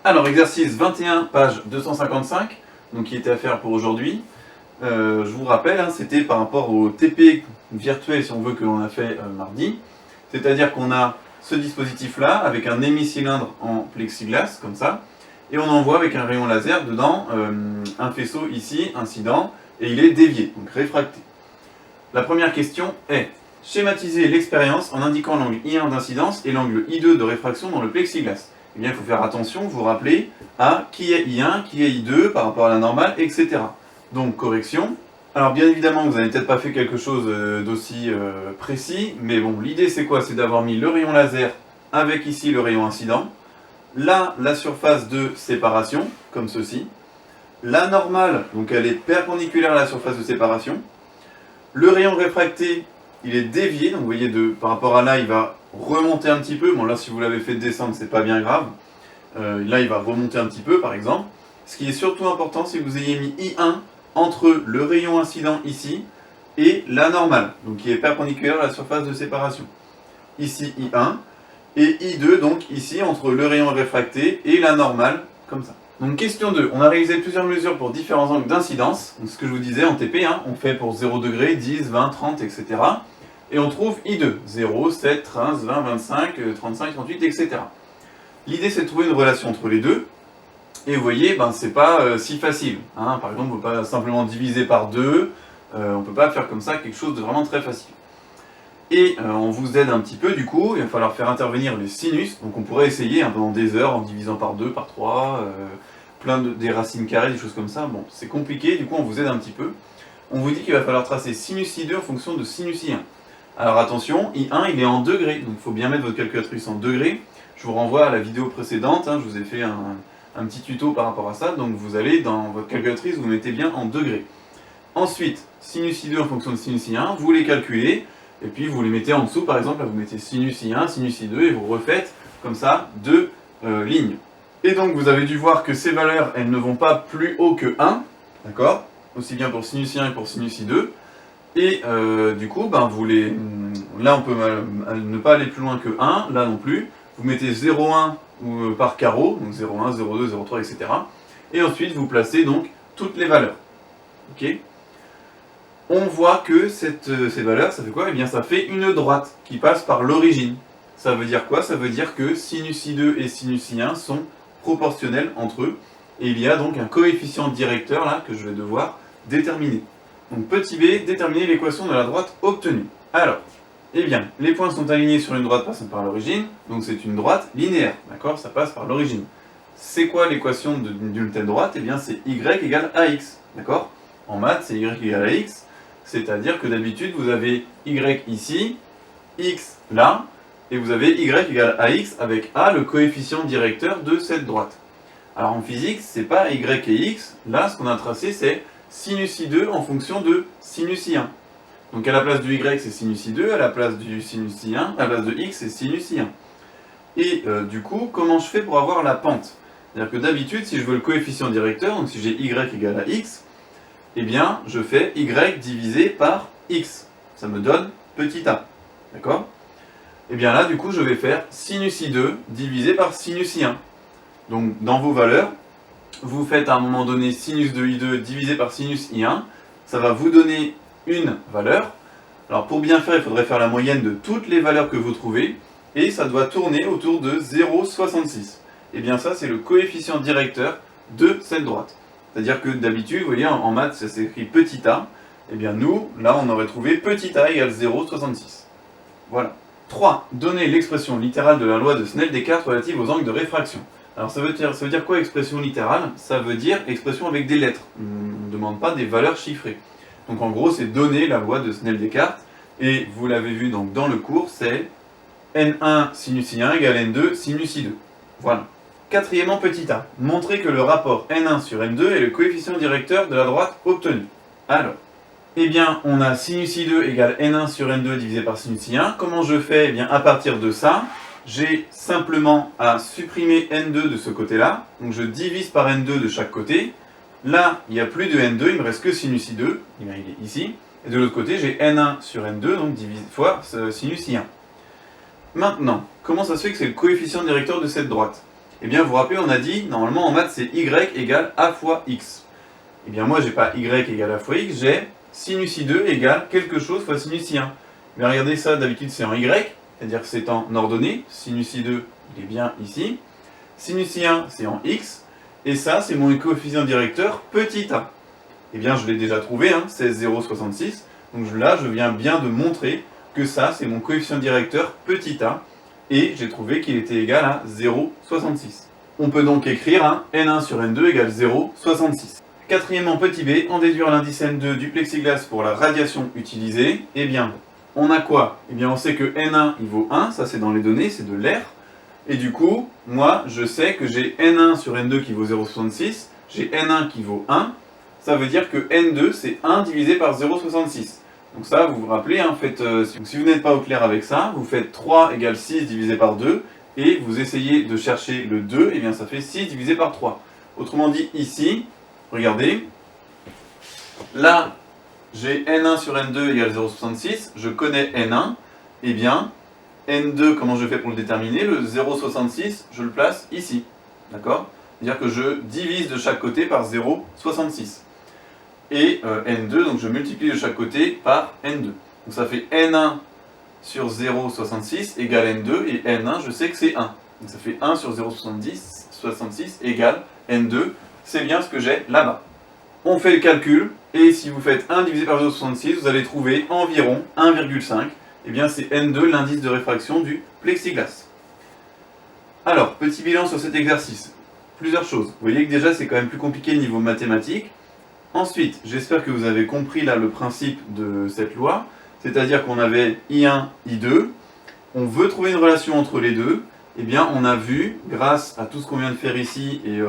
Alors, exercice 21, page 255, donc qui était à faire pour aujourd'hui. Je vous rappelle, c'était par rapport au TP virtuel, si on veut, que l'on a fait mardi. C'est-à-dire qu'on a ce dispositif-là, avec un hémicylindre en plexiglas, comme ça, et on envoie avec un rayon laser dedans un faisceau ici, incident, et il est dévié, donc réfracté. La première question est: schématiser l'expérience en indiquant l'angle I1 d'incidence et l'angle I2 de réfraction dans le plexiglas. Eh bien, il faut faire attention, vous rappeler à qui est I1, qui est I2 par rapport à la normale, etc. Donc, correction. Alors, bien évidemment, vous n'avez peut-être pas fait quelque chose d'aussi précis, mais bon, l'idée c'est quoi? C'est d'avoir mis le rayon laser avec ici le rayon incident. Là, la surface de séparation, comme ceci. La normale, donc elle est perpendiculaire à la surface de séparation. Le rayon réfracté, il est dévié, donc vous voyez, par rapport à là, il va remonter un petit peu. Bon, là, si vous l'avez fait descendre, c'est pas bien grave. Là, il va remonter un petit peu, par exemple. Ce qui est surtout important, c'est que vous ayez mis I1 entre le rayon incident ici et la normale, donc qui est perpendiculaire à la surface de séparation. Ici, I1. Et I2, donc ici, entre le rayon réfracté et la normale, comme ça. Donc question 2, on a réalisé plusieurs mesures pour différents angles d'incidence. Donc ce que je vous disais en TP, on fait pour 0 degré, 10, 20, 30, etc. Et on trouve I2, 0, 7, 13, 20, 25, 35, 38, etc. L'idée c'est de trouver une relation entre les deux. Et vous voyez, c'est pas si facile. Par exemple, on ne peut pas simplement diviser par 2. On ne peut pas faire comme ça quelque chose de vraiment très facile. Et on vous aide un petit peu, du coup, il va falloir faire intervenir les sinus. Donc on pourrait essayer pendant des heures en divisant par 2, par 3, des racines carrées, des choses comme ça. Bon, c'est compliqué, du coup on vous aide un petit peu. On vous dit qu'il va falloir tracer sinus I2 en fonction de sinus I1. Alors attention, I1 il est en degrés, donc il faut bien mettre votre calculatrice en degrés. Je vous renvoie à la vidéo précédente, je vous ai fait un petit tuto par rapport à ça. Donc vous allez dans votre calculatrice, vous mettez bien en degrés. Ensuite, sinus I2 en fonction de sinus I1, vous les calculez. Et puis vous les mettez en dessous, par exemple, là vous mettez sinus I1, sinus I2, et vous refaites comme ça deux lignes. Et donc vous avez dû voir que ces valeurs, elles ne vont pas plus haut que 1, d'accord? Aussi bien pour sinus I1 que pour sinus I2. Et du coup, là on peut ne pas aller plus loin que 1, là non plus. Vous mettez 0,1 par carreau, donc 0,1, 0,2, 0,3, etc. Et ensuite vous placez donc toutes les valeurs. Ok? On voit que ces valeurs, ça fait quoi? Eh bien, ça fait une droite qui passe par l'origine. Ça veut dire quoi? Ça veut dire que sinus I2 et sinus I1 sont proportionnels entre eux. Et il y a donc un coefficient directeur là que je vais devoir déterminer. Donc petit b, déterminer l'équation de la droite obtenue. Alors, eh bien, les points sont alignés sur une droite passant par l'origine. Donc c'est une droite linéaire, d'accord? Ça passe par l'origine. C'est quoi l'équation d'une telle droite? Eh bien, c'est y égale ax, d'accord? En maths, c'est y égale ax. C'est-à-dire que d'habitude, vous avez y ici, x là, et vous avez y égale ax avec a, le coefficient directeur de cette droite. Alors en physique, c'est pas y et x. Là, ce qu'on a tracé, c'est sinus I2 en fonction de sinus I1. Donc à la place du y, c'est sinus I2, à la place du sinus I1, à la place de x, c'est sinus I1. Et du coup, comment je fais pour avoir la pente? C'est-à-dire que d'habitude, si je veux le coefficient directeur, donc si j'ai y égale à x, eh bien, je fais y divisé par x. Ça me donne petit a. D'accord? Eh bien là, du coup, je vais faire sinus I2 divisé par sinus I1. Donc, dans vos valeurs, vous faites à un moment donné sinus de I2 divisé par sinus I1. Ça va vous donner une valeur. Alors, pour bien faire, il faudrait faire la moyenne de toutes les valeurs que vous trouvez. Et ça doit tourner autour de 0,66. Eh bien, ça, c'est le coefficient directeur de cette droite. C'est-à-dire que d'habitude, vous voyez, en maths, ça s'écrit petit a. Eh bien, nous, là, on aurait trouvé petit a égale 0,66. Voilà. 3. Donner l'expression littérale de la loi de Snell-Descartes relative aux angles de réfraction. Alors, ça veut dire quoi, expression littérale? Ça veut dire expression avec des lettres. On ne demande pas des valeurs chiffrées. Donc, en gros, c'est donner la loi de Snell-Descartes. Et vous l'avez vu donc dans le cours, c'est N1 sinus I1 égale N2 sinus I2. Voilà. Quatrièmement, petit a. Montrer que le rapport N1 sur N2 est le coefficient directeur de la droite obtenue. Alors, eh bien, on a sinus I2 égale N1 sur N2 divisé par sinus I1. Comment je fais? Eh bien, à partir de ça, j'ai simplement à supprimer N2 de ce côté-là. Donc, je divise par N2 de chaque côté. Là, il n'y a plus de N2, il me reste que sinus I2. Il est ici. Et de l'autre côté, j'ai N1 sur N2, donc divisé fois sinus I1. Maintenant, comment ça se fait que c'est le coefficient directeur de cette droite? Eh bien, vous vous rappelez, on a dit, normalement en maths, c'est y égale a fois x. Eh bien, moi, j'ai pas y égale a fois x, j'ai sinus i2 égale quelque chose fois sinus i1. Mais regardez ça, d'habitude, c'est en y, c'est-à-dire que c'est en ordonnée. Sinus i2, il est bien ici. Sinus i1, c'est en x. Et ça, c'est mon coefficient directeur petit a. Eh bien, je l'ai déjà trouvé, hein, c'est 0,66. Donc là, je viens bien de montrer que ça, c'est mon coefficient directeur petit a. Et j'ai trouvé qu'il était égal à 0,66. On peut donc écrire un n1 sur n2 égale 0,66. Quatrièmement, petit b, en déduire l'indice n2 du plexiglas pour la radiation utilisée. Eh bien, on a quoi? Eh bien, on sait que n1, il vaut 1, ça c'est dans les données, c'est de l'air. Et du coup, moi, je sais que j'ai n1 sur n2 qui vaut 0,66, j'ai n1 qui vaut 1, ça veut dire que n2, c'est 1 divisé par 0,66. Donc ça, vous vous rappelez, hein, si vous n'êtes pas au clair avec ça, vous faites 3 égale 6 divisé par 2, et vous essayez de chercher le 2, et bien ça fait 6 divisé par 3. Autrement dit, ici, regardez, là, j'ai n1 sur n2 égale 0,66, je connais n1, et bien, n2, comment je fais pour le déterminer? Le 0,66, je le place ici, d'accord? C'est-à-dire que je divise de chaque côté par 0,66. Et n2, donc je multiplie de chaque côté par n2. Donc ça fait n1 sur 0,66 égale n2, et n1, je sais que c'est 1. Donc ça fait 1 sur 0,66 égale n2, c'est bien ce que j'ai là-bas. On fait le calcul, et si vous faites 1 divisé par 0,66, vous allez trouver environ 1,5. Eh bien c'est n2, l'indice de réfraction du plexiglas. Alors, petit bilan sur cet exercice. Plusieurs choses. Vous voyez que déjà c'est quand même plus compliqué niveau mathématiques. Ensuite, j'espère que vous avez compris là le principe de cette loi, c'est-à-dire qu'on avait I1, I2, on veut trouver une relation entre les deux, et bien on a vu, grâce à tout ce qu'on vient de faire ici et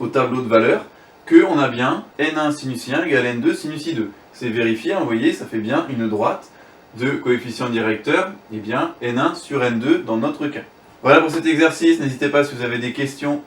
au tableau de valeurs, qu'on a bien N1 sinus I1 égale N2 sinus I2. C'est vérifié, hein, vous voyez, ça fait bien une droite de coefficient directeur, et bien N1 sur N2 dans notre cas. Voilà pour cet exercice, n'hésitez pas si vous avez des questions